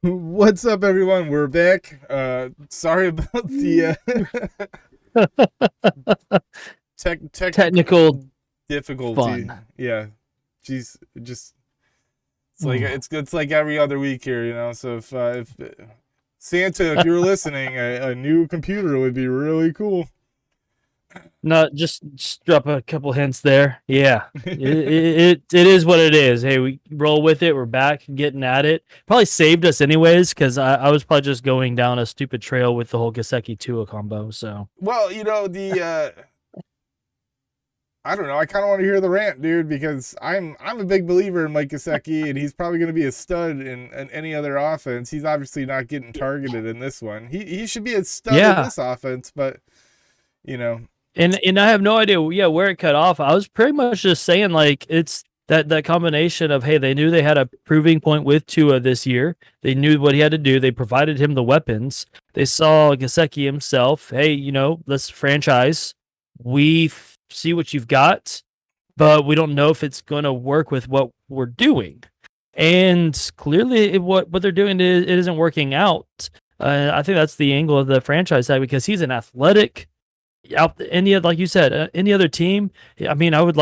What's up, everyone? We're back. Sorry about the Technical technical difficulty. fun. Yeah, geez, just it's like Mm. it's like every other week here, you know. So if Santa, if you're listening, a new computer would be really cool. No, just drop a couple hints there. Yeah, it is what it is. Hey, we roll with it. We're back, getting at it. Probably saved us anyways, because I was probably just going down a stupid trail with the whole Gasecki Tua combo. So Well, you know the I don't know. I kind of want to hear the rant, dude, because I'm a big believer in Mike Gesicki, and he's probably going to be a stud in any other offense. He's obviously not getting targeted in this one. He should be a stud in yeah, this offense, but you know, and I have no idea, yeah, where it cut off. I was pretty much just saying like it's that combination of, hey, they knew they had a proving point with Tua this year. They knew what he had to do. They provided him the weapons. They saw Gasecki himself. Hey, let's franchise. See what you've got, but we don't know if it's going to work with what we're doing. And clearly, what they're doing it isn't working out. I think that's the angle of the franchise tag because he's an athletic out any like you said, any other team. I mean, I've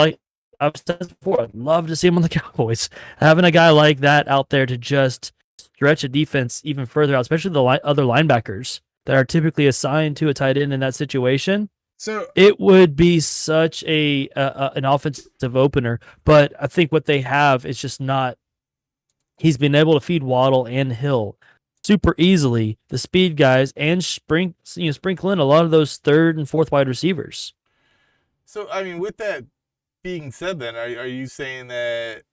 said this before, I'd love to see him on the Cowboys. Having a guy like that out there to just stretch a defense even further out, especially the other linebackers that are typically assigned to a tight end in that situation. so It would be such an offensive opener, but I think what they have is just not. He's been able to feed Waddle and Hill super easily, the speed guys, and sprinkle in a lot of those third and fourth wide receivers. so I mean, with that being said, then are you saying that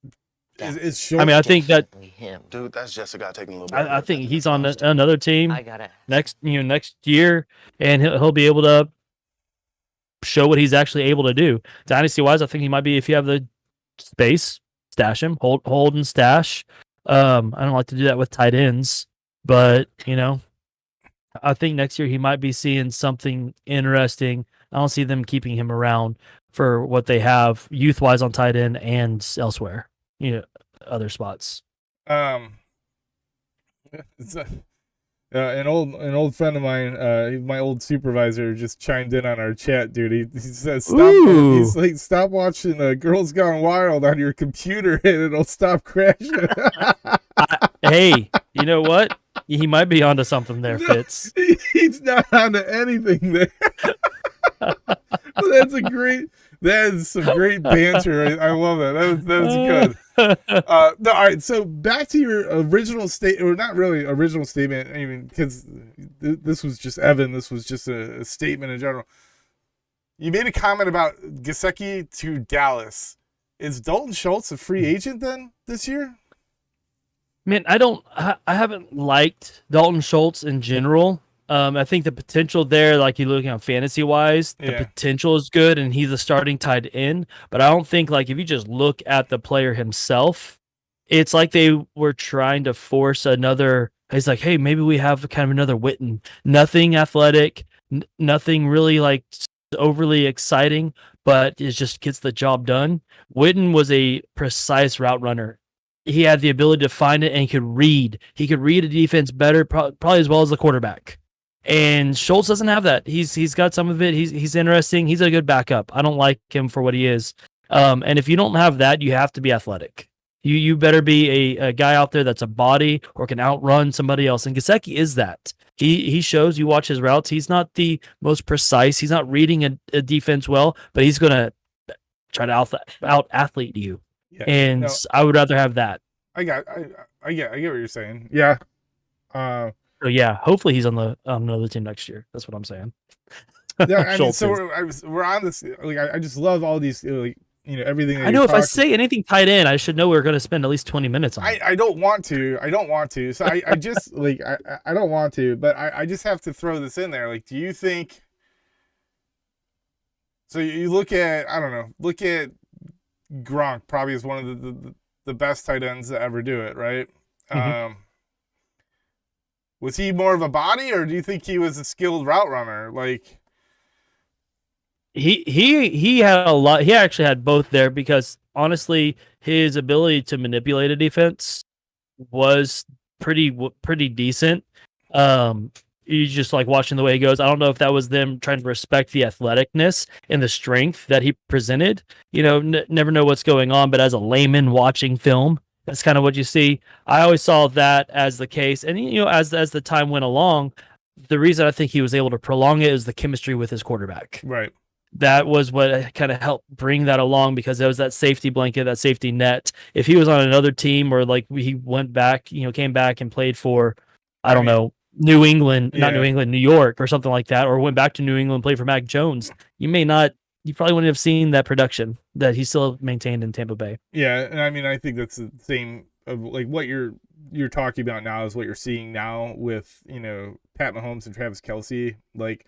is Definitely, I Schultz? mean, I think that definitely him. Dude, that's Jessica taking a little bit. I think he's on Honestly, another team I gotta ask. next year, and he'll be able to show what he's actually able to do. Dynasty wise, I think he might be if you have the space, stash him, hold and stash. I don't like to do that with tight ends, but I think next year he might be seeing something interesting. I don't see them keeping him around for what they have youth wise on tight end and elsewhere, other spots. Um, an old friend of mine, my old supervisor, just chimed in on our chat, dude. He says stop. Ooh, He's like, stop watching Girls Gone Wild on your computer, and it'll stop crashing. hey, you know what? He might be onto something there, No, Fitz. he's not onto anything there. But that's a great. That is some great banter. I love that. That was good. No, all right. So back to your original state, or not really original statement. I mean, because this was just Evan. This was just a statement in general. You made a comment about Gesicki to Dallas. Is Dalton Schultz a free agent then this year? Man, I haven't liked Dalton Schultz in general. I think the potential there, like you're looking at fantasy wise, the Yeah. potential is good, and he's a starting tight end. But I don't think like if you just look at the player himself, it's like they were trying to force another. He's like, hey, maybe we have kind of another Witten. Nothing athletic, nothing really like overly exciting, but it just gets the job done. Witten was a precise route runner. He had the ability to find it and he could read. He could read a defense better, probably as well as the quarterback. And Schultz doesn't have that. He's got some of it. He's interesting. He's a good backup. I don't like him for what he is. And if you don't have that, you have to be athletic. You better be a guy out there that's a body or can outrun somebody else. And Gasecki is that. He shows you watch his routes. He's not the most precise. He's not reading a defense well, but he's gonna try to out athlete you. Yeah. And No, I would rather have that. I get what you're saying. Yeah. Uh, So yeah, hopefully he's on another team next year. That's what I'm saying. yeah. I mean, Schultz so is. we're on this. Like, I just love all these. Like, everything that I you're know if I talking. say anything tight end, I should know we're going to spend at least 20 minutes on it. I don't want to. I don't want to. So I just like I don't want to, but I just have to throw this in there. Like, do you think? So you look at I don't know. Look at Gronk. Probably is one of the best tight ends to ever do it. Right. Mhm. Was he more of a body, or do you think he was a skilled route runner? Like, He had a lot. He actually had both there because honestly, his ability to manipulate a defense was pretty decent. You just like watching the way he goes. I don't know if that was them trying to respect the athleticness and the strength that he presented. Never know what's going on, but as a layman watching film, that's kind of what you see. I always saw that as the case, and as the time went along, the reason I think he was able to prolong it is the chemistry with his quarterback. Right. That was what kind of helped bring that along, because there was that safety blanket, that safety net. If he was on another team, or like he went back, came back and played for, I don't know, New England, not New England, New York or something like that, or went back to New England and played for Mac Jones, you probably wouldn't have seen that production that he still maintained in Tampa Bay. Yeah, and I mean, I think that's the same of like what you're talking about now is what you're seeing now with, Pat Mahomes and Travis Kelce. Like,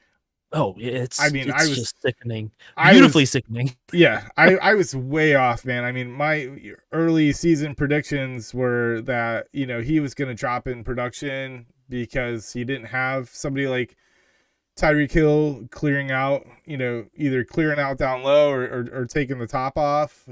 oh, it's just sickening. Beautifully sickening. Yeah, I was way off, man. I mean, my early season predictions were that, he was going to drop in production because he didn't have somebody like Tyreek Hill clearing out, either clearing out down low or taking the top off.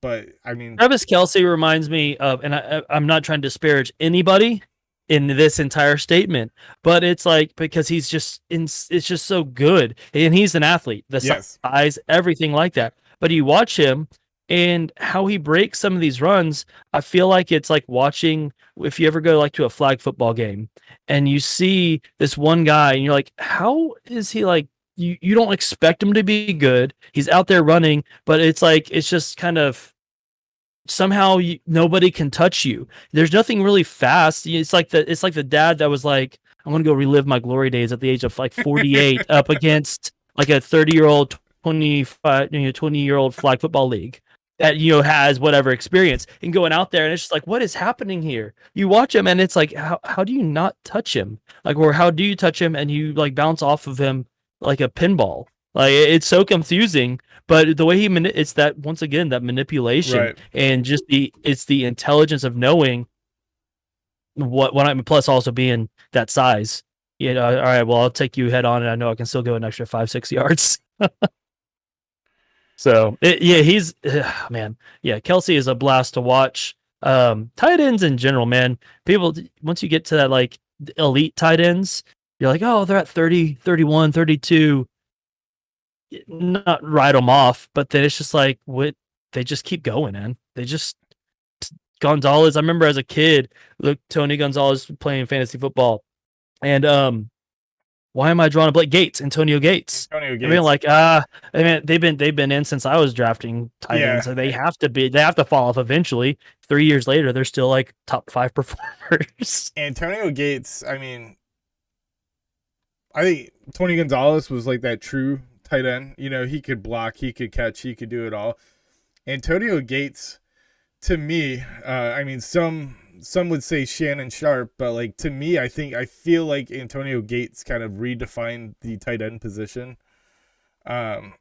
But I mean, Travis Kelce reminds me of, and I'm not trying to disparage anybody in this entire statement, but it's like, because he's just it's just so good, and he's an athlete, the size, everything like that. But you watch him and how he breaks some of these runs, I feel like it's like watching, if you ever go like to a flag football game and you see this one guy and you're like, how is he like, you don't expect him to be good. He's out there running, but it's like, it's just kind of somehow nobody can touch you. There's nothing really fast. It's like the dad that was like, I'm going to go relive my glory days at the age of like 48 up against like a 30-year-old, 20-year-old flag football league that, has whatever experience, and going out there and it's just like, what is happening here? You watch him and it's like, how do you not touch him? Like, or how do you touch him and you like bounce off of him like a pinball? Like, it's so confusing, but the way it's that, once again, that manipulation, right, and just it's the intelligence of knowing what I'm, plus also being that size. All right, well, I'll take you head on, and I know I can still go an extra 5-6 yards. So he's man. Yeah, Kelce is a blast to watch. Tight ends in general, man. People, once you get to that like elite tight ends, you're like, oh, they're at 30, 31, 32. Not write them off, but then it's just like, what, they just keep going, man. They just, Gonzalez, I remember as a kid, look, Tony Gonzalez playing fantasy football, and why am I drawing a blank? Antonio Gates. I mean, like, they've been in since I was drafting tight ends, so they have to fall off eventually. 3 years later, they're still like top 5 performers. Antonio Gates, I mean, I think Tony Gonzalez was like that true tight end. He could block, he could catch, he could do it all. Antonio Gates, to me, I mean, some would say Shannon Sharp, but like, to me, I feel like Antonio Gates kind of redefined the tight end position. Shannon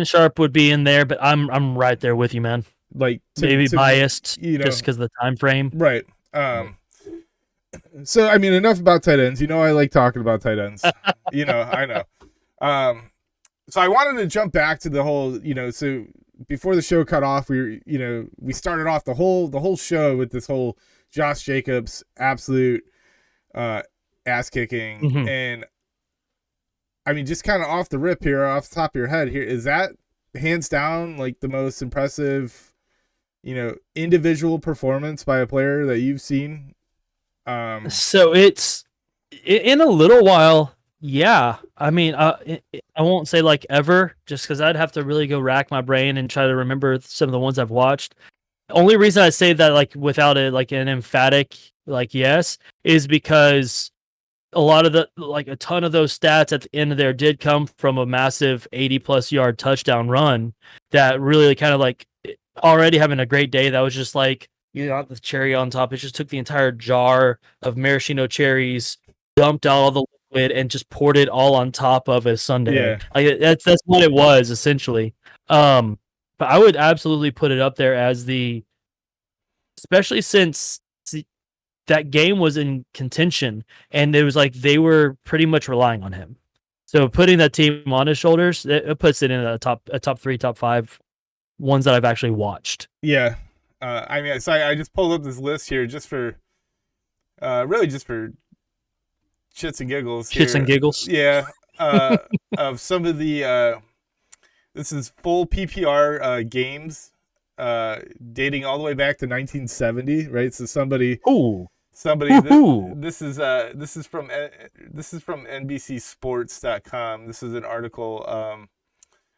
Sharp would be in there, but I'm right there with you, man. Like, maybe biased, just because of the time frame, right? So I mean, enough about tight ends. I like talking about tight ends. I know. So I wanted to jump back to the whole, so before the show cut off, we started off the whole show with this whole Josh Jacobs absolute ass kicking. Mm-hmm. And I mean, just kind of off the rip here, off the top of your head here, is that hands down like the most impressive, individual performance by a player that you've seen? So it's in a little while. Yeah, I mean, I won't say like ever, just because I'd have to really go rack my brain and try to remember some of the ones I've watched. Only reason I say that like without an emphatic like yes is because a lot of a ton of those stats at the end of there did come from a massive 80+ yard touchdown run that really kind of like already having a great day. That was just like, the cherry on top. It just took the entire jar of maraschino cherries, dumped out all the liquid, and just poured it all on top of a sundae. Yeah. Like that's what it was essentially. But I would absolutely put it up there as especially since that game was in contention and it was like they were pretty much relying on him. So putting that team on his shoulders, it puts it in a top 3, top 5 ones that I've actually watched. Yeah. I mean, so I just pulled up this list here just for, really just for shits and giggles. Shits here. and giggles. Yeah. Of some of the, this is full PPR games, dating all the way back to 1970, right? So somebody, Ooh. this is from NBCSports.com. This is an article.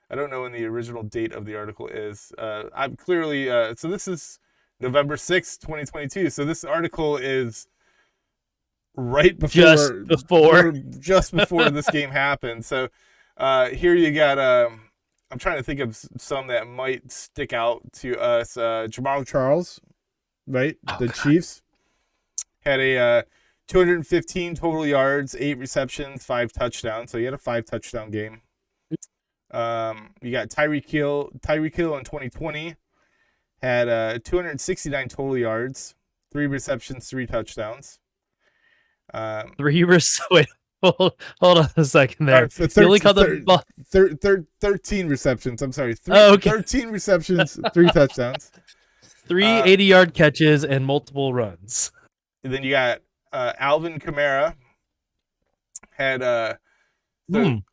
I don't know when the original date of the article is. I'm clearly so this is November 6th, 2022. So this article is right before just before this game happened. So here you got I'm trying to think of some that might stick out to us. Jamal Charles, right? The Chiefs had a 215 total yards, 8 receptions, 5 touchdowns. So he had a 5 touchdown game. You got Tyreek Hill in 2020 had 269 total yards, 3 receptions, 3 touchdowns. Wait, hold on a second there. So You only caught the 13 receptions. I'm sorry. 13 receptions, 3 touchdowns. 3 80-yard catches and multiple runs. And then you got Alvin Kamara had Alvin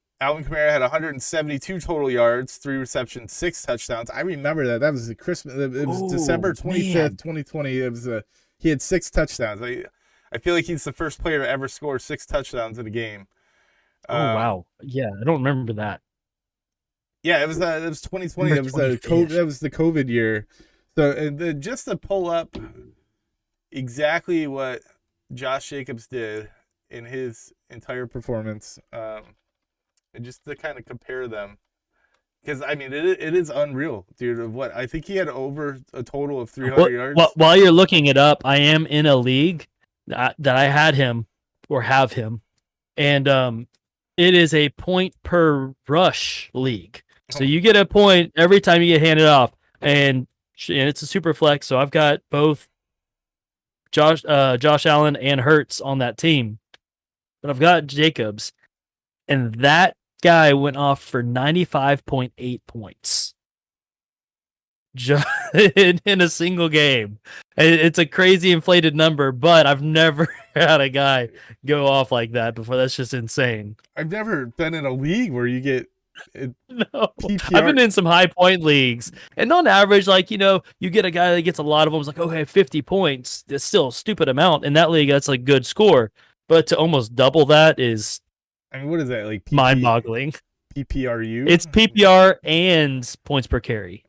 Kamara had 172 total yards, 3 receptions, 6 touchdowns. I remember that. That was the Christmas. It was December 25th, 2020. It was he had 6 touchdowns. I feel like he's the first player to ever score 6 touchdowns in a game. Wow. Yeah, I don't remember that. Yeah, it was 2020. That was the COVID year. So just to pull up exactly what Josh Jacobs did in his entire performance, and just to kind of compare them, because I mean it is unreal, dude. Of what I think he had over a total of 300 yards. While you're looking it up, I am in a league that I had him or have him, and it is a point per rush league. So you get a point every time you get handed off, and it's a super flex. So I've got both Josh Allen and Hurts on that team, but I've got Jacobs, and that guy went off for 95.8 points in a single game. It's a crazy inflated number, but I've never had a guy go off like that before. That's just insane. I've never been in a league where you get no, PPR. I've been in some high point leagues, and on average, like, you get a guy that gets a lot of them. It's like, okay, 50 points. That's still a stupid amount in that league. That's a good score, but to almost double that is, I mean, what is that, like mind-boggling? PPRU? It's PPR and points per carry,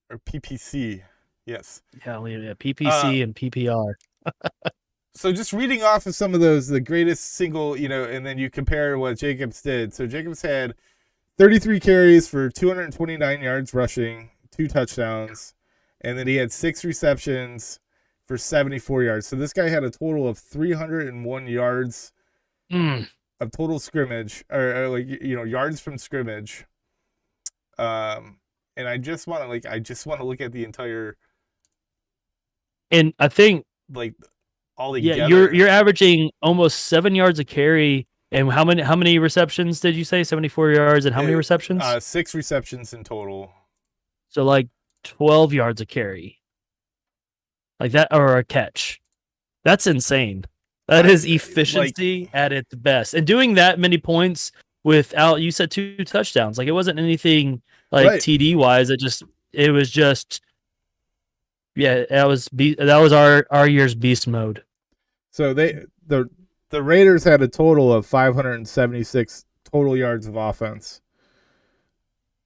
or PPC. Yes. Yeah, PPC and PPR. So just reading off of some of those, the greatest single, and then you compare what Jacobs did. So Jacobs had 33 carries for 229 yards rushing, 2 touchdowns, and then he had 6 receptions for 74 yards. So this guy had a total of 301 yards of total scrimmage, or yards from scrimmage. And I just want to look at the entire. And I think all together. Yeah, you're averaging almost 7 yards a carry. And how many receptions did you say? 74 yards and how many receptions? 6 receptions in total. So like 12 yards a carry. Like that, or a catch. That's insane. That is efficiency at its best. And doing that many points without, you said 2 touchdowns. Like it wasn't anything like TD wise. It was just that was our year's beast mode. So the Raiders had a total of 576 total yards of offense.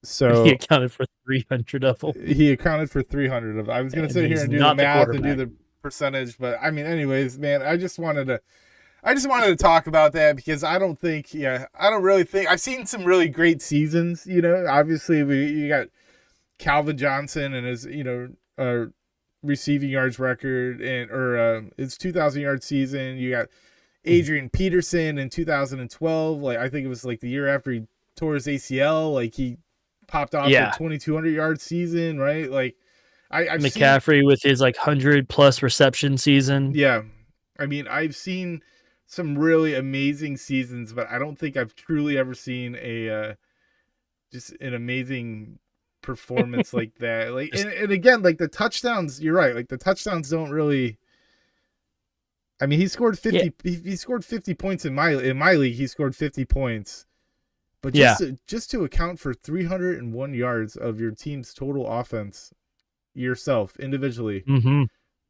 So he accounted for 300 of them. He accounted for 300 of them. I was going to sit here and do the math and do the percentage, but I mean, anyways, man, I just wanted to talk about that because I don't really think I've seen some really great seasons. Obviously you got Calvin Johnson and his receiving yards record and his 2,000 yard season. You got Adrian Peterson in 2012. Like I think it was like the year after he tore his ACL. Like he popped off a 2,200 yard season, right? Like I've McCaffrey with his 100+ reception season. Yeah, I mean I've seen some really amazing seasons, but I don't think I've truly ever seen just an amazing performance like that. Like, and again, like the touchdowns, you're right. Like the touchdowns don't really. I mean, he scored 50. Yeah. He scored 50 points in my league. He scored 50 points, but just to account for 301 yards of your team's total offense yourself individually,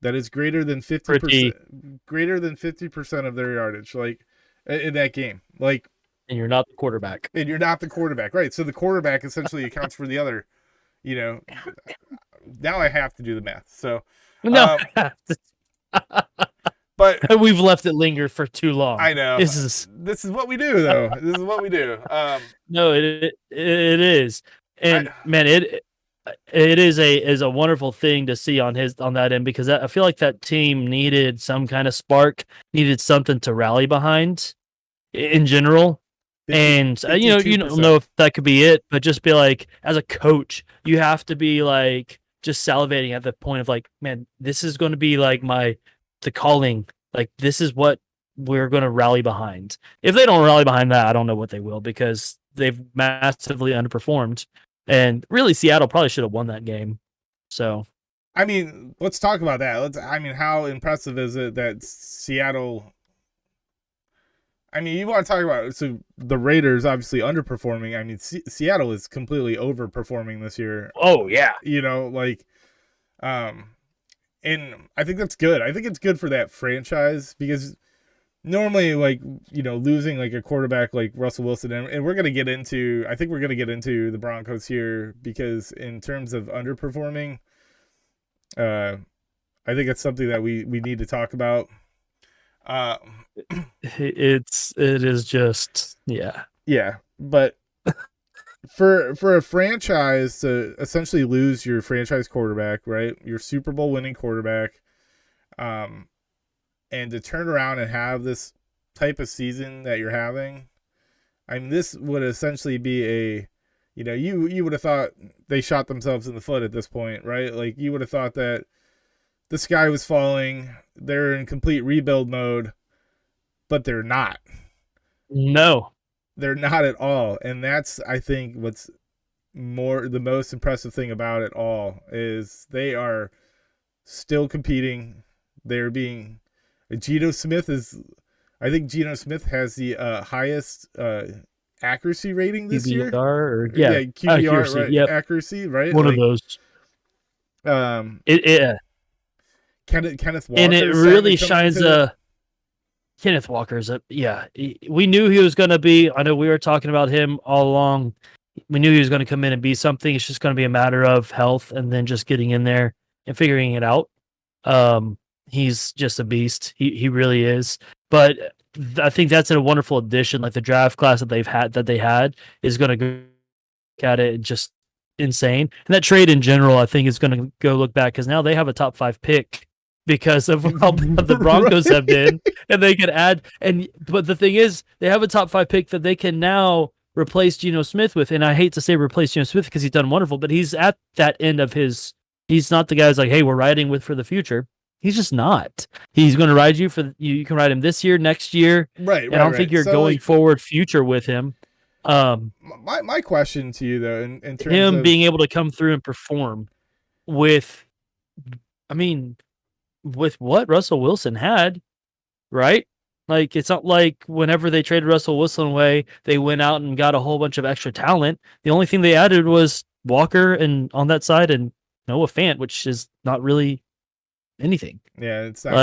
that is greater than 50%. Greater than 50% of their yardage, like in that game, like. And you're not the quarterback. Right? So the quarterback essentially accounts for the other. You know, now I have to do the math. So no. But we've left it linger for too long. I know. This is what we do, though. This is what we do. No, it is, and man, it is a wonderful thing to see on that end, because I feel like that team needed some kind of spark, needed something to rally behind, in general. 50, and 52%. You don't know if that could be it, but just be like, as a coach, you have to be like just salivating at the point of like, man, this is going to be like the calling, like this is what we're going to rally behind. If they don't rally behind that, I don't know what they will, because they've massively underperformed, and really Seattle probably should have won that game. So, I mean, let's talk about that. How impressive is it that Seattle? I mean, you want to talk about, so the Raiders obviously underperforming. I mean, Seattle is completely overperforming this year. Oh yeah, and I think that's good. I think it's good for that franchise, because normally, losing like a quarterback like Russell Wilson, and I think we're going to get into the Broncos here, because in terms of underperforming, I think it's something that we need to talk about. It is just, yeah, but for a franchise to essentially lose your franchise quarterback, right, your Super Bowl winning quarterback, and to turn around and have this type of season that you're having, I mean, this would essentially be you would have thought they shot themselves in the foot at this point, right? Like, you would have thought that the sky was falling, they're in complete rebuild mode, but they're not. No. They're not at all. And that's, I think, what's the most impressive thing about it all, is they are still competing. They're being... Geno Smith has the highest accuracy rating this year. QBR, accuracy, right? Yep. Accuracy, right? One of those. Kenneth Walker, and it really shines Kenneth Walker's we knew he was going to be. I know we were talking about him all along. We knew he was going to come in and be something. It's just going to be a matter of health, and then just getting in there and figuring it out. He's just a beast. He really is. But I think that's a wonderful addition. Like, the draft class that they had is going to go at it, just insane. And that trade in general, I think, is going to go look back, because now they have a top 5 pick because of how the Broncos have been, and they can add. But the thing is, they have a top 5 pick that they can now replace Geno Smith with. And I hate to say replace Geno Smith, because he's done wonderful, but he's at that end of his. He's not the guy who's like, hey, we're riding with for the future. He's just not. He's going to ride you for you can ride him this year, next year, right? And I don't think you're going forward future with him. My question to you, though, in terms him of being able to come through and perform with what Russell Wilson had, right? Like, it's not like whenever they traded Russell Wilson away, they went out and got a whole bunch of extra talent. The only thing they added was Walker and on that side, and Noah Fant, which is not really anything. Yeah, it's not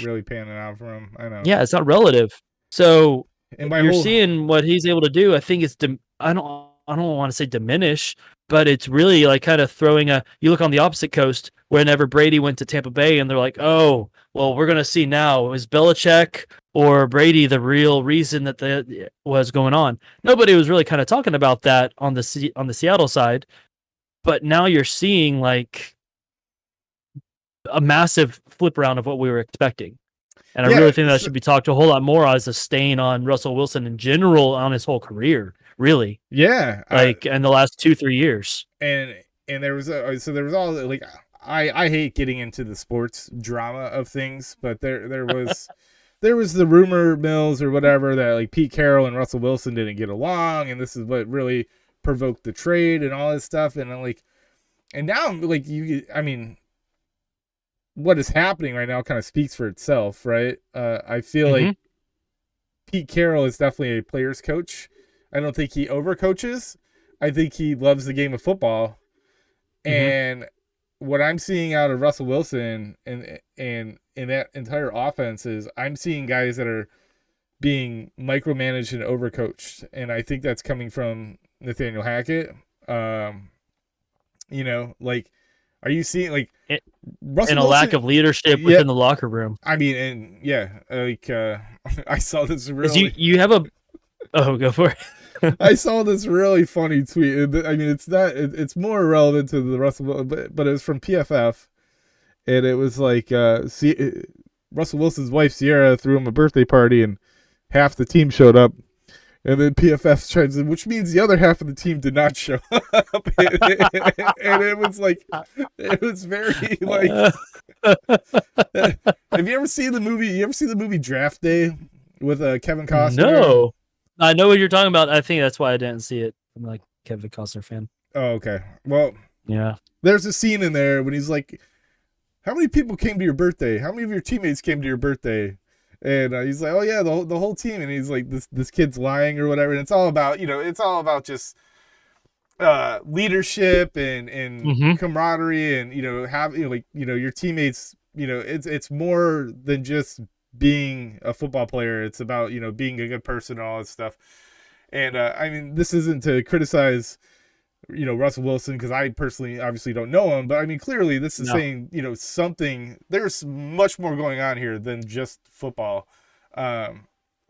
really panning out for him. I know. Yeah, it's not relative. So you're seeing what he's able to do. I think it's I don't want to say diminish, but it's really like kind of throwing you look on the opposite coast whenever Brady went to Tampa Bay, and they're like, oh, well, we're going to see now, is Belichick or Brady the real reason that was going on? Nobody was really kind of talking about that on the Seattle side, but now you're seeing like a massive flip around of what we were expecting. And I really think that should be talked a whole lot more as a stain on Russell Wilson in general, on his whole career, really. Yeah. In the last 2-3 years. And there was all like, I hate getting into the sports drama of things, but there was the rumor mills or whatever that like Pete Carroll and Russell Wilson didn't get along, and this is what really provoked the trade and all this stuff. And I'm like, And now, like, what is happening right now kind of speaks for itself, right? I feel like Pete Carroll is definitely a player's coach. I don't think he overcoaches. I think he loves the game of football. And what I'm seeing out of Russell Wilson and in that entire offense is I'm seeing guys that are being micromanaged and overcoached, and I think that's coming from Nathaniel Hackett. Like, are you seeing like Russell and a Wilson, lack of leadership within the locker room? I mean, and yeah, like I saw this really. You have a. Oh, go for it. I saw this really funny tweet. I mean, it's not. It's more relevant to the Russell, but it was from PFF, and it was like, Russell Wilson's wife Sierra threw him a birthday party, and half the team showed up, and then PFF tried to, which means the other half of the team did not show up, and it was like, it was very like. Have you ever seen the movie? You ever see the movie Draft Day with Kevin Costner? No. I know what you're talking about. I think that's why I didn't see it. I'm like a Kevin Costner fan. Oh, okay. Well, yeah. There's a scene in there when he's like, "How many people came to your birthday? How many of your teammates came to your birthday?" And he's like, "Oh yeah, the whole team." And he's like, "This kid's lying or whatever." And it's all about just leadership and camaraderie and your teammates. It's more than just being a football player. It's about being a good person and all that stuff. And I mean, this isn't to criticize Russell Wilson, because I personally obviously don't know him, but I mean, clearly this is saying something. There's much more going on here than just football.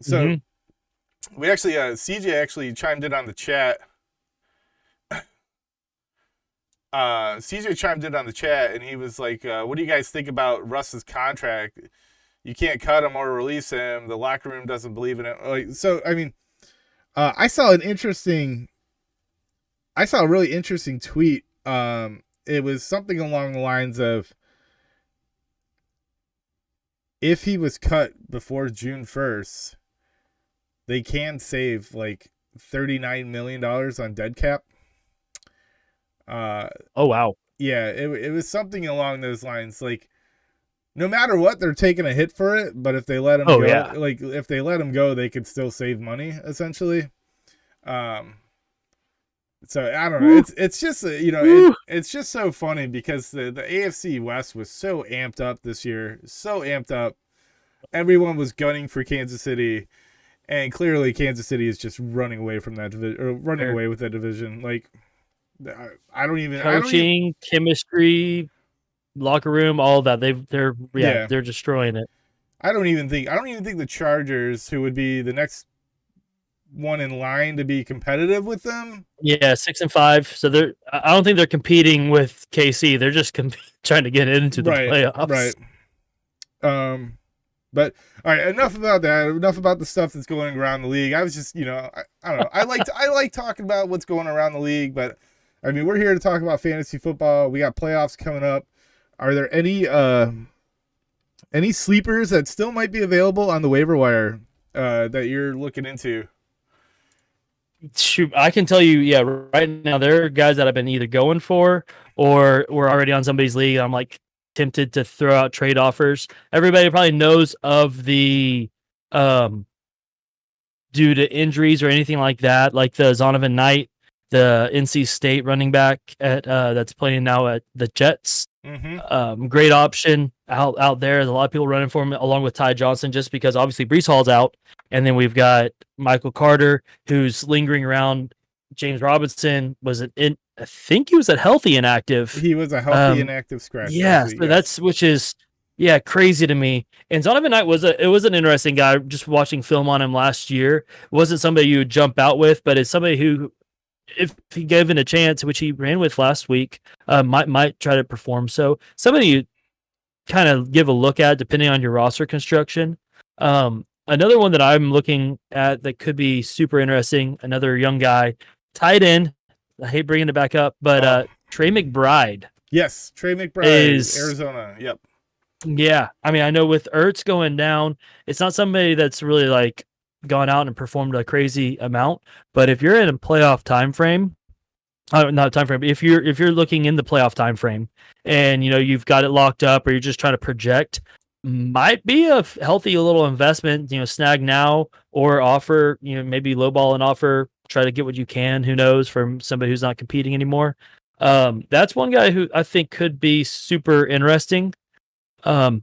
So we actually CJ actually chimed in on the chat. CJ chimed in on the chat, and he was like, what do you guys think about Russ's contract? You can't cut him or release him. The locker room doesn't believe in it. So, I mean, I saw a really interesting tweet. It was something along the lines of, if he was cut before June 1st, they can save like $39 million on dead cap. Oh, wow. Yeah, it was something along those lines. Like, no matter what, they're taking a hit for it, but if they let him if they let him go, they could still save money, essentially. So I don't know. It's just it's just so funny because the AFC West was so amped up this year, so amped up. Everyone was gunning for Kansas City, and clearly Kansas City is just running away from that division, or running away with that division. Like, I don't even coaching, chemistry, locker room, all of that. They're destroying it. I don't even think the Chargers, who would be the next one in line to be competitive with them. Yeah, 6-5. So I don't think they're competing with KC. They're just trying to get into the playoffs. Right. But all right, enough about that. Enough about the stuff that's going around the league. I was just, I don't know. I like talking about what's going around the league, but I mean, we're here to talk about fantasy football. We got playoffs coming up. Are there any sleepers that still might be available on the waiver wire that you're looking into? Shoot, I can tell you, yeah, right now there are guys that I've been either going for or we're already on somebody's league. I'm like tempted to throw out trade offers. Everybody probably knows of the due to injuries or anything like that, like the Zonovan Knight, the NC State running back at that's playing now at the Jets. Great option out there. There's a lot of people running for him, along with Ty Johnson, just because obviously Breece Hall's out, and then we've got Michael Carter, who's lingering around. James Robinson I think he was a healthy inactive. He was a healthy inactive scratch. Yeah, so that's which is crazy to me. And Zonovan Knight was an interesting guy. Just watching film on him last year, wasn't somebody you would jump out with, but it's somebody who, if he given a chance, which he ran with last week, might try to perform. So somebody you kind of give a look at depending on your roster construction. Another one that I'm looking at that could be super interesting, another young guy, tight end. I hate bringing it back up, but Trey McBride. Yes, Trey McBride is Arizona. Yep. Yeah, I mean, I know with Ertz going down, it's not somebody that's really like gone out and performed a crazy amount, but if you're in a playoff time frame, not time frame. If you're looking in the playoff time frame, and you've got it locked up, or you're just trying to project, might be a healthy little investment. Snag now or offer. Maybe lowball and offer. Try to get what you can. Who knows, from somebody who's not competing anymore. That's one guy who I think could be super interesting. And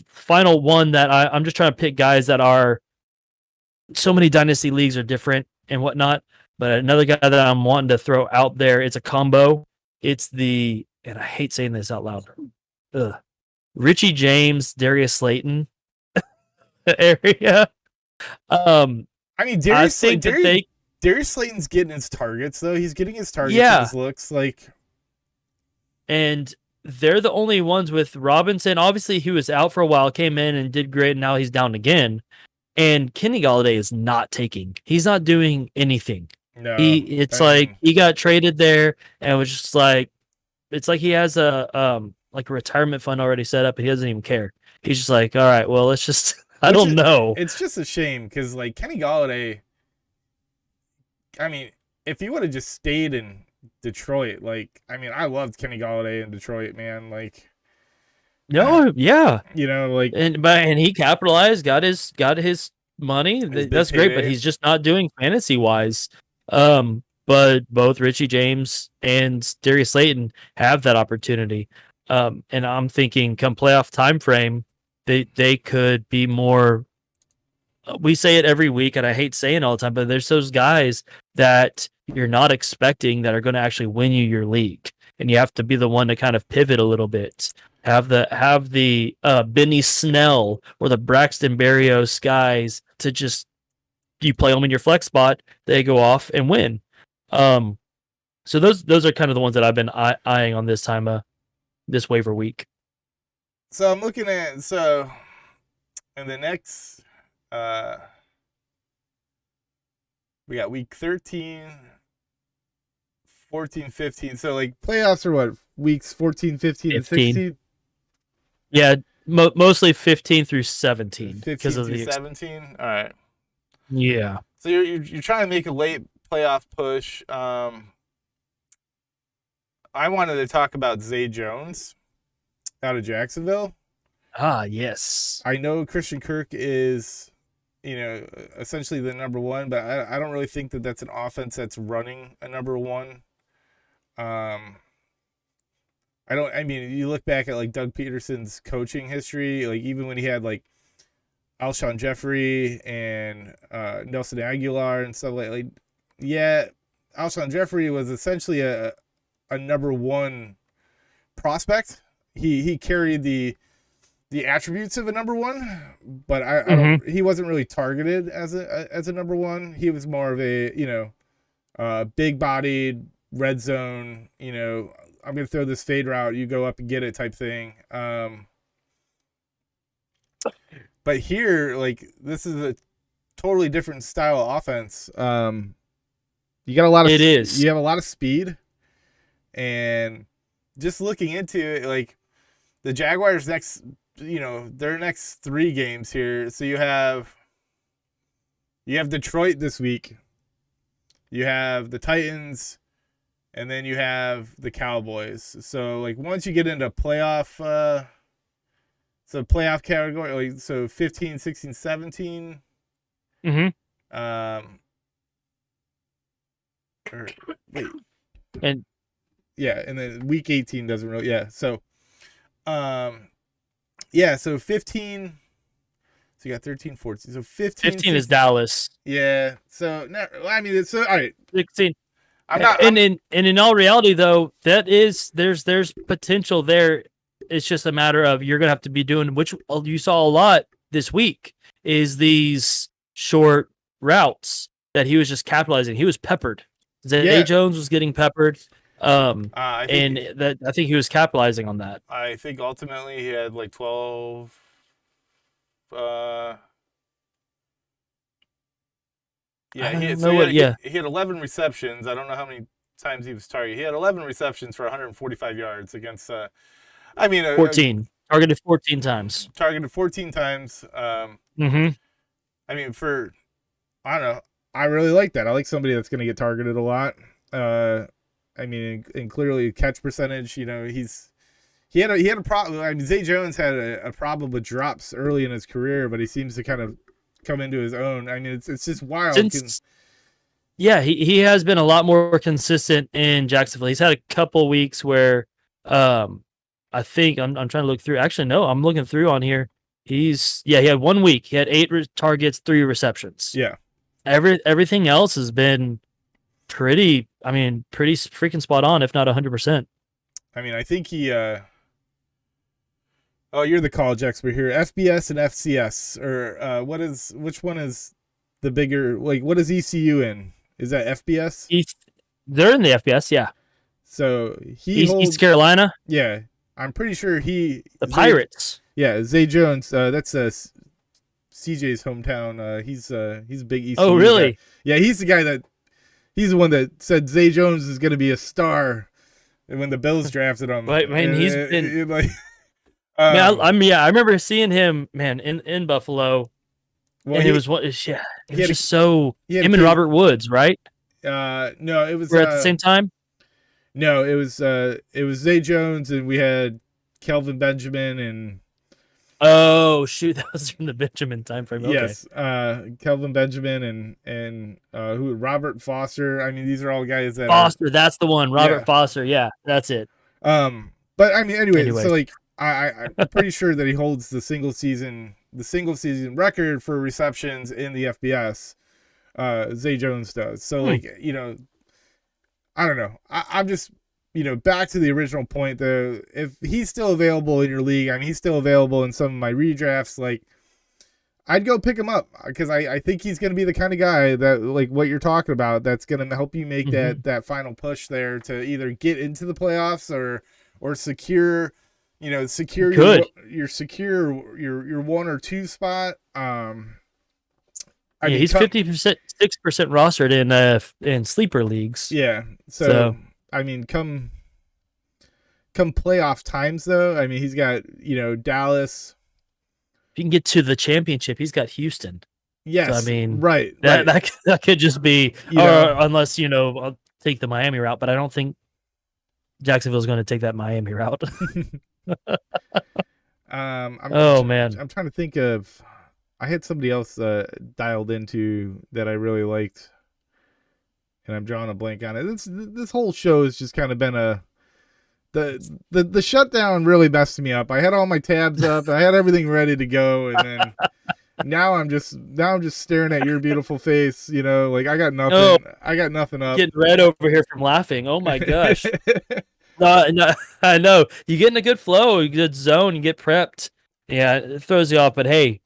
final one that I'm just trying to pick guys that are, so many dynasty leagues are different and whatnot. But another guy that I'm wanting to throw out there, it's a combo. It's and I hate saying this out loud, Richie James, Darius Slayton area. I mean, Darius Slayton's getting his targets, though. He's getting his targets and his looks. And they're the only ones with Robinson. Obviously, he was out for a while, came in and did great, and now he's down again. And Kenny Galladay is not taking. He's not doing anything. No, it's like he got traded there, and it was just like, it's like he has a retirement fund already set up, and he doesn't even care. He's just like, all right, well, let's just. I don't know. It's just a shame because Kenny Galladay. I mean, if he would have just stayed in Detroit, I loved Kenny Galladay in Detroit, man. No, yeah, and he capitalized, got his money. That's great, but he's just not doing fantasy wise. But both Richie James and Darius Slayton have that opportunity. And I'm thinking, come playoff time frame, they could be more. We say it every week, and I hate saying it all the time, but there's those guys that you're not expecting that are going to actually win you your league, and you have to be the one to kind of pivot a little bit. Have the Benny Snell or the Braxton Berrios guys to just, you play them in your flex spot, they go off and win. So those are kind of the ones that I've been eyeing on this time, this waiver week. So I'm looking at in the next we got week 13, 14, 15. So playoffs are what, weeks 14, 15, and 16? Yeah, mostly 15 through 17 because of the 17. All right. Yeah. So you're trying to make a late playoff push. I wanted to talk about Zay Jones out of Jacksonville. Ah, yes. I know Christian Kirk is, essentially the number one, but I don't really think that that's an offense that's running a number one. You look back at Doug Peterson's coaching history, even when he had Alshon Jeffrey and Nelson Aguilar and stuff Alshon Jeffrey was essentially a number one prospect. He carried the attributes of a number one, but he wasn't really targeted as a number one. He was more of a big bodied red zone, I'm going to throw this fade route, you go up and get it type thing. But here, this is a totally different style of offense. You got a lot of you have a lot of speed, and just looking into it, the Jaguars next, their next 3 games here. So you have Detroit this week. You have the Titans, and then you have the Cowboys. So once you get into playoff playoff category, so 15, 16, 17. Mm-hmm. Wait. And then week 18 doesn't really, So so 15. So you got 13, 14. So 15. 15 is Dallas. Yeah. So all right. 16. In all reality, though, there's potential there. It's just a matter of you're gonna have to be doing, which you saw a lot this week, is these short routes that he was just capitalizing. He was peppered. Zay Jones was getting peppered. I think he was capitalizing on that. I think ultimately he had 12. He had 11 receptions. I don't know how many times he was targeted. He had 11 receptions for 145 yards against 14. Targeted 14 times. Targeted 14 times. Mm-hmm. I don't know. I really like that. I like somebody that's going to get targeted a lot. I mean, and clearly catch percentage. You know, he had a problem. I mean, Zay Jones had a problem with drops early in his career, but he seems to kind of come into his own. I mean, it's just wild. Yeah, he has been a lot more consistent in Jacksonville. He's had a couple weeks where I think I'm trying to look through. Actually, no, I'm looking through on here. He had 1 week. He had 8 targets, 3 receptions. Yeah. Everything else has been pretty freaking spot on, if not 100%. I mean, I think he oh, you're the college expert here. FBS and FCS, or which one is the bigger, like, what is ECU in? Is that FBS? They're in the FBS, yeah. So East Carolina? Yeah. I'm pretty sure the Pirates. Yeah, Zay Jones, that's CJ's hometown. He's a big ECU Oh, really? guy. Yeah, he's the one that said Zay Jones is going to be a star when the Bills drafted him. Right, man, he's been like I remember seeing him, man, in Buffalo. Well, and it was just so him and Robert Woods, right? No, it was at the same time. No, it was Zay Jones, and we had Kelvin Benjamin and. Oh shoot, that was from the Benjamin time frame. Okay. Yes, Kelvin Benjamin and who Robert Foster. I mean, these are all guys that Foster. That's the one, Robert Foster. Yeah, that's it. But I mean, anyway, so like I'm pretty sure that he holds the single season record for receptions in the FBS. Zay Jones does. So like, you know, I don't know. I'm just, you know, back to the original point though. If he's still available in your league, I mean, he's still available in some of my redrafts. Like, I'd go pick him up because I think he's going to be the kind of guy that, like what you're talking about, that's going to help you make that final push there to either get into the playoffs or secure your 1 or 2 spot. He's 50%, 6% rostered in sleeper leagues. Yeah. So I mean, come playoff times though, I mean, he's got, you know, Dallas. If you can get to the championship, he's got Houston. Yes. So, I mean, right. That could just be, unless, you know, I'll take the Miami route, but I don't think Jacksonville's going to take that Miami route. Man, I'm trying to think of. I had somebody else dialed into that I really liked, and I'm drawing a blank on it. This whole show has just kind of been the shutdown really messed me up. I had all my tabs up, I had everything ready to go, and then now I'm just staring at your beautiful face. You know, like I got nothing. Oh, I got nothing up. Getting red over here from laughing. Oh my gosh. No, I know. You get in a good flow, a good zone, you get prepped. Yeah, it throws you off, but hey,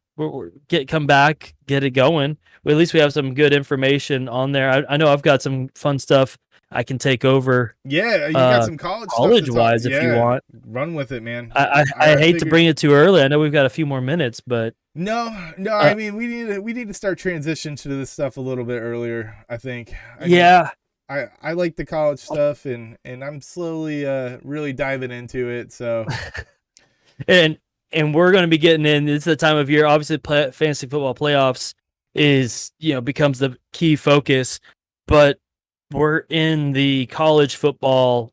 come back, get it going. Well, at least we have some good information on there. I know I've got some fun stuff I can take over. Yeah, you got some college-wise if you want. Run with it, man. I hate to bring it too early. I know we've got a few more minutes, but no. I mean, we need to start transition to this stuff a little bit earlier. I think. I like the college stuff, and I'm slowly really diving into it. So, and we're going to be getting in. It's the time of year. Obviously, fantasy football playoffs becomes the key focus, but we're in the college football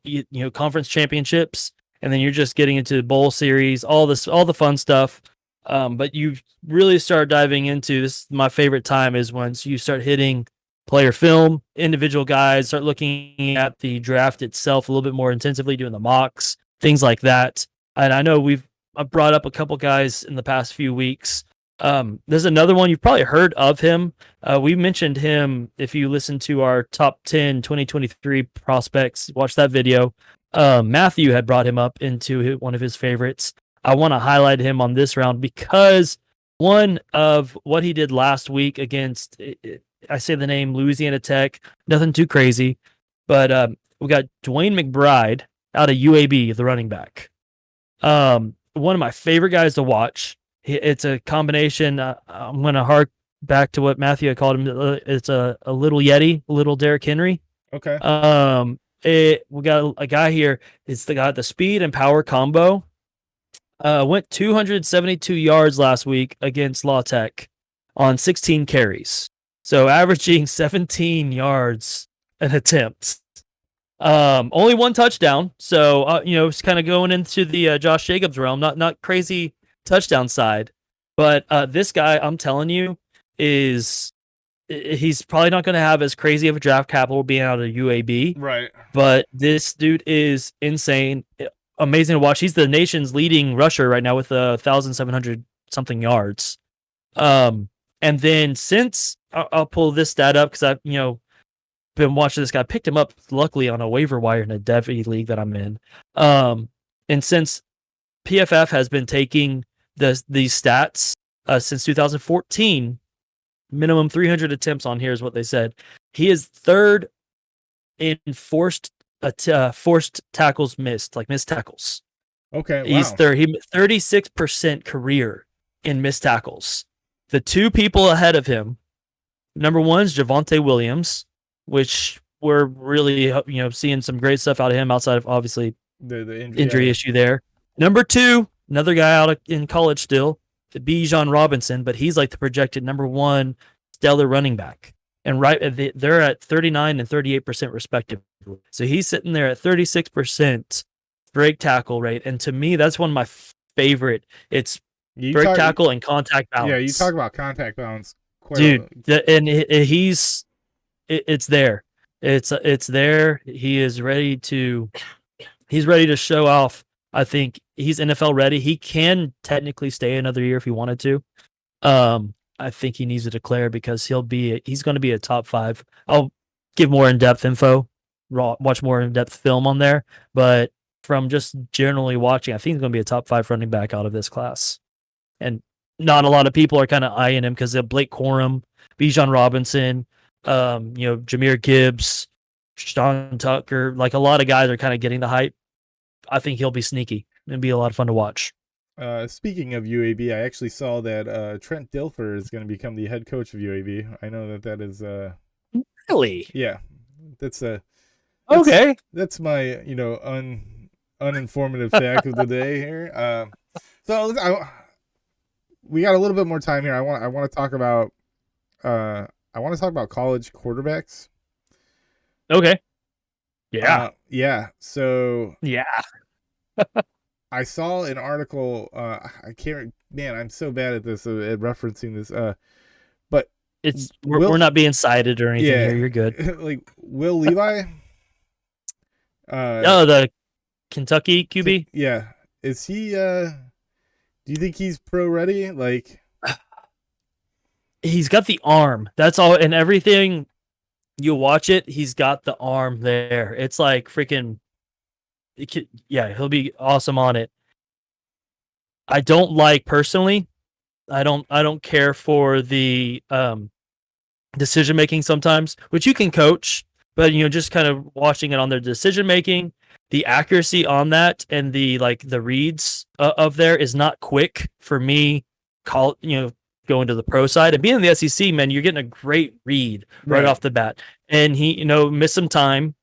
conference championships, and then you're just getting into bowl series, all the fun stuff. But you really start diving into this. My favorite time is once you start hitting player film, individual guys, start looking at the draft itself a little bit more intensively, doing the mocks, things like that. And I know I've brought up a couple guys in the past few weeks. There's another one, you've probably heard of him. We mentioned him if you listen to our top 10 2023 prospects, watch that video. Matthew had brought him up into one of his favorites. I want to highlight him on this round because one of what he did last week against, I say the name Louisiana Tech, nothing too crazy, but we got Dwayne McBride out of UAB, the running back. One of my favorite guys to watch. It's a combination. I'm going to hark back to what Matthew had called him. It's a little Yeti, a little Derrick Henry. Okay. We got a guy here. It's got the speed and power combo. Went 272 yards last week against La Tech on 16 carries. So averaging 17 yards an attempt. Only one touchdown, so it's kind of going into the Josh Jacobs realm. Not crazy touchdown side, but this guy, I'm telling you, he's probably not going to have as crazy of a draft capital being out of UAB. Right. But this dude is insane, amazing to watch. He's the nation's leading rusher right now with 1,700 something yards. And then since I'll pull this stat up because I've been watching this guy. Picked him up luckily on a waiver wire in a Devy league that I'm in. And since PFF has been taking these stats since 2014, minimum 300 attempts on here is what they said. He is third in forced tackles missed, like missed tackles. Okay, wow. He's third. He 36% career in missed tackles. The two people ahead of him, number one is Javonte Williams, which we're really seeing some great stuff out of him outside of obviously the injury issue there. Number two, another guy out in college still, Bijan Robinson, but he's like the projected number one stellar running back. And they're at 39 and 38% respectively. So he's sitting there at 36% break tackle rate. And to me, that's one of my favorite. It's break tackle and contact balance. Yeah, you talk about contact balance. It's there. It's there. He's ready to show off. I think he's NFL ready. He can technically stay another year if he wanted to. I think he needs to declare because he's going to be a top 5. I'll give more in-depth info, watch more in-depth film on there, but from just generally watching, I think he's going to be a top 5 running back out of this class. And not a lot of people are kind of eyeing him because of Blake Corum, Bijan Robinson, Jahmyr Gibbs, Sean Tucker, like a lot of guys are kind of getting the hype. I think he'll be sneaky. It'll be a lot of fun to watch. Speaking of UAB, I actually saw that Trent Dilfer is going to become the head coach of UAB. I know that is really, yeah, that's okay. That's my uninformative fact of the day here. So we got a little bit more time here. I want to talk about college quarterbacks. Okay. Yeah. So yeah. I saw an article. I can't. Man, I'm so bad at this at referencing this. But we're not being cited or anything here. You're good. Like Will Levi. The Kentucky QB. Yeah, is he? Do you think he's pro ready? Like, he's got the arm. That's all, and everything. You watch it. He's got the arm there. It's like freaking. He'll be awesome on it. I don't like personally. I don't care for the decision making sometimes, which you can coach, but just kind of watching it on their decision making, the accuracy on that, and the reads of there is not quick for me. Going to the pro side and being in the SEC, man, you're getting a great read right off the bat, and he missed some time,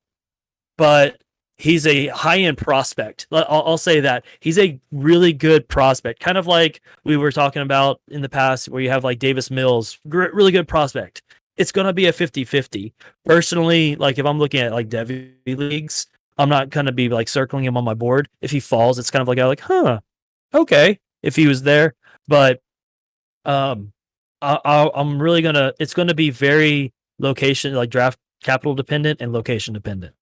but. He's a high-end prospect. I'll say that. He's a really good prospect. Kind of like we were talking about in the past where you have like Davis Mills, really good prospect. It's going to be a 50-50. Personally, like if I'm looking at like Devy leagues, I'm not going to be like circling him on my board. If he falls, it's kind of like, okay, if he was there. But I'm really going to – it's going to be very location, like draft capital dependent and location dependent.